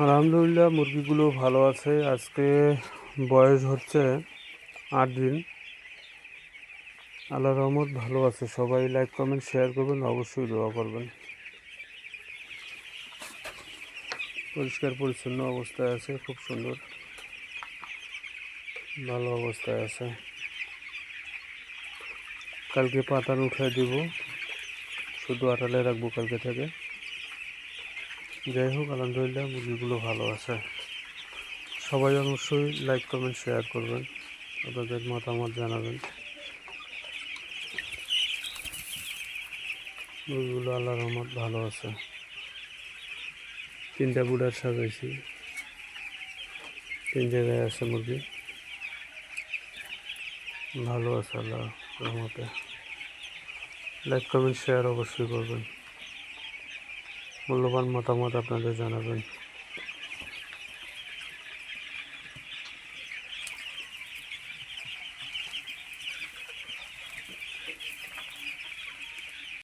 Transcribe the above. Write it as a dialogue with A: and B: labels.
A: আলহামদুলিল্লাহ, মুরগিগুলো ভালো আছে। আজকে বয়স হচ্ছে 8 দিন। আল্লাহর রহমত ভালো আছে। সবাই লাইক কমেন্ট শেয়ার করবেন, অবশ্যই দোয়া করবেন। পরিষ্কার পরিচ্ছন্ন অবস্থায় আছে, খুব সুন্দর ভালো অবস্থায় আছে। কালকে পাতান উঠায় দিব, শুধু আটালে রাখবো কালকে থেকে। যাই হোক, আলহামদুলিল্লাহ মুরগিগুলো ভালো আছে। সবাই অবশ্যই লাইক কমেন্ট শেয়ার করবেন, আপনাদের মতামত জানাবেন। মুরগিগুলো আল্লাহর রহমত ভালো আছে। 3টা বুড়ার সাজাইছি, 3 জায়গায় আছে মুরগি, ভালো আছে আল্লাহ রহমতে। লাইক কমেন্ট শেয়ার অবশ্যই করবেন, মূল্যবান মতামত আপনাদের জানাবেন।